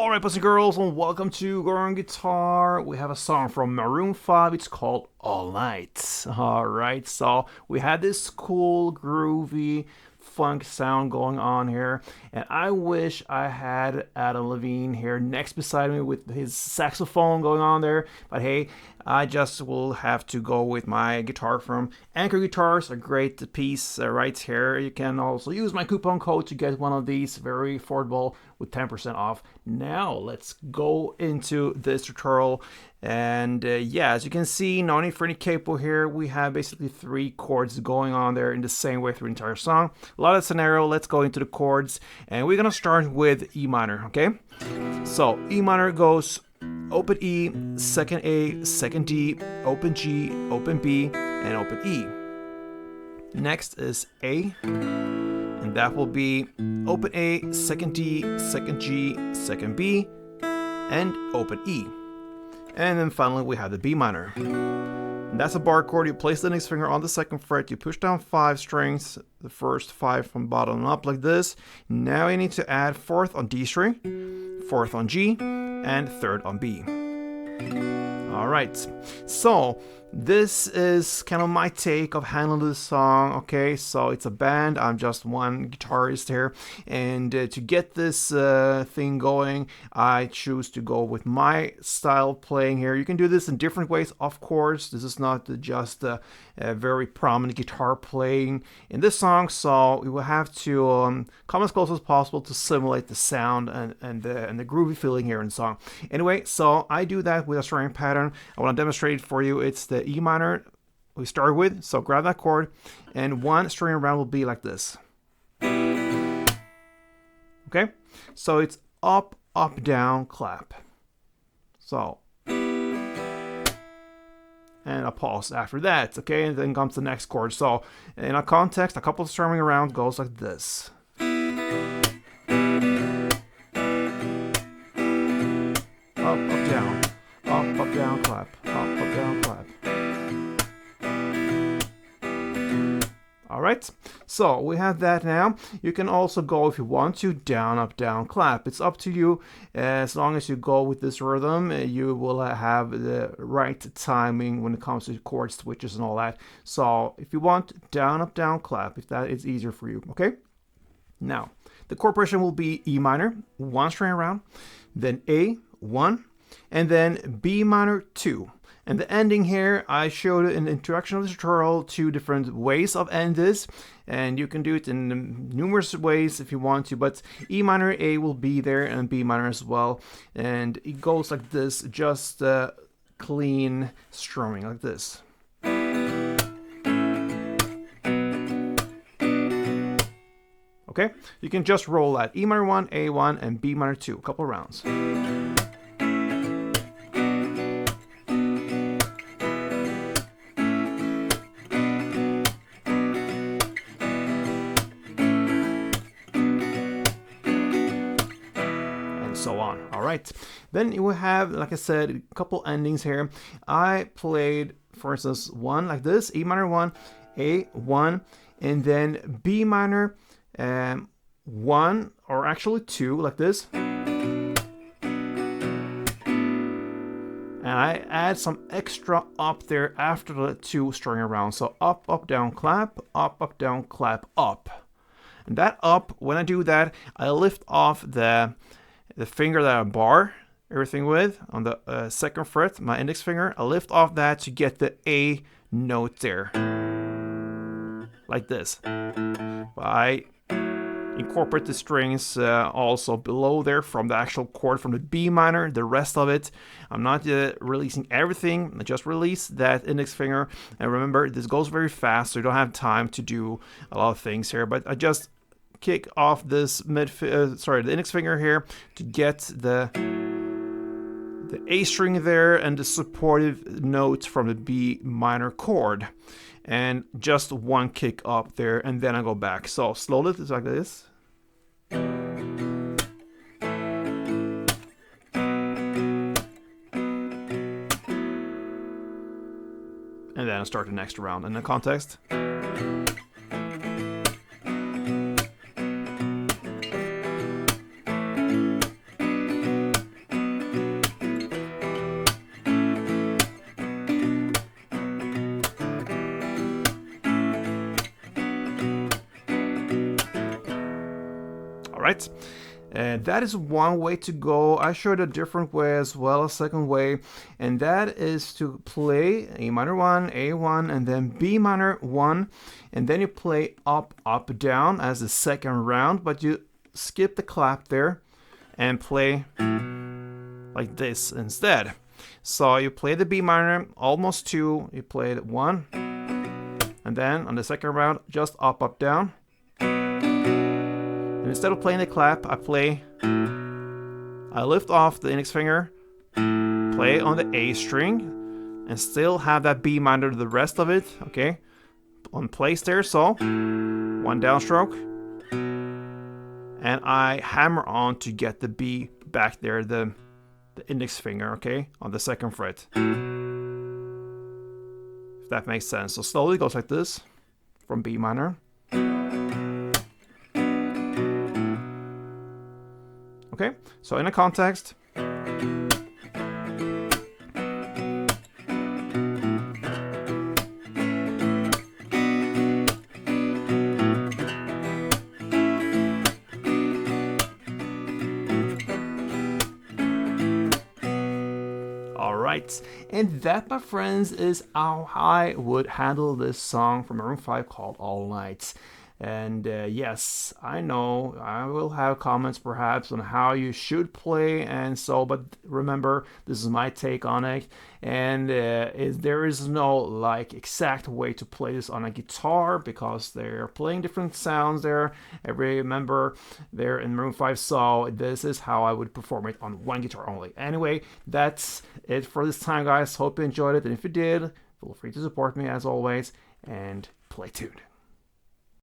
Alright, boys and girls, and welcome to Groovy Guitar. We have a song from Maroon 5. It's called All Night. Alright, so we had this cool, groovy, funk sound going on here, and I wish I had Adam Levine here next beside me with his saxophone going on there, but hey, I just will have to go with my guitar from Anchor Guitars, a great piece right here. You can also use my coupon code to get one of these, very affordable with 10% off. Now let's go into this tutorial, and yeah, as you can see, no need for any capo here. We have basically 3 chords going on there in the same way through the entire song. A lot of scenario. Let's go into the chords, and we're gonna start with E minor. Okay, so E minor goes open E, second A, second D, open G, open B, and open E. Next is A, and that will be open A, second D, second G, second B, and open E. And then finally we have the B minor. And that's a bar chord. You place the index finger on the second fret, you push down 5 strings, the first 5 from bottom up like this. Now you need to add 4th on D string, 4th on G, and 3rd on B. Alright, so this is kind of my take of handling this song. Okay, so it's a band, I'm just one guitarist here, and to get this thing going, I choose to go with my style of playing here. You can do this in different ways, of course. This is not just a very prominent guitar playing in this song, so we will have to come as close as possible to simulate the sound and the groovy feeling here in the song. Anyway, so I do that with a strumming pattern. I want to demonstrate it for you. It's the E minor we start with, so grab that chord, and one string around will be like this. Okay, so it's up, up, down, clap. So, and a pause after that, okay, and then comes the next chord. So, in a context, a couple of strumming around goes like this. Up, up, down, clap, up, down, clap. Alright, so we have that now. You can also go, if you want to, down, up, down, clap. It's up to you. As long as you go with this rhythm, you will have the right timing when it comes to chord switches and all that. So if you want down, clap, if that is easier for you, okay? Now, the chord progression will be E minor, 1 string around, then A, 1, and then B minor, 2. And the ending here, I showed in the introduction of the tutorial 2 different ways of end this, and you can do it in numerous ways if you want to, but E minor, A will be there, and B minor as well, and it goes like this, just clean strumming like this. Okay, you can just roll that E minor 1, A 1, and B minor 2, a couple rounds. So on. All right, then you will have, like I said, a couple endings here. I played, for instance, one like this, E minor 1, A 1, and then B minor 1, or actually 2, like this. And I add some extra up there after the 2 string around. So up, up, down, clap, up, down, clap, up. And that up, when I do that, I lift off the finger that I bar everything with on the 2nd fret, my index finger. I lift off that to get the A note there, like this. I incorporate the strings also below there from the actual chord from the B minor, the rest of it. I'm not releasing everything, I just release that index finger. And remember, this goes very fast, so you don't have time to do a lot of things here, but I just kick off this the index finger here to get the A string there and the supportive notes from the B minor chord, and just one kick up there, and then I go back. So slowly, it's like this. And then I start the next round in the context. right. And that is one way to go. I showed a different way as well, a second way, and that is to play A minor 1, A1, and then B minor 1, and then you play up, up, down as the second round, but you skip the clap there and play like this instead. So you play the B minor, almost 2, you play it 1, and then on the second round, just up, up, down. And instead of playing the clap, I lift off the index finger, play on the A string, and still have that B minor the rest of it, okay? On place there, so 1 downstroke. And I hammer on to get the B back there, the index finger, okay? On the second fret. If that makes sense. So slowly it goes like this, from B minor. Okay, so in a context, alright, and that, my friends, is how I would handle this song from Maroon 5 called All Night. And yes, I know I will have comments perhaps on how you should play and so, but remember, this is my take on it, and there is no like exact way to play this on a guitar because they're playing different sounds there, every member there in Maroon 5, so this is how I would perform it on one guitar only. Anyway, that's it for this time, guys. Hope you enjoyed it, and if you did, feel free to support me as always and play tuned.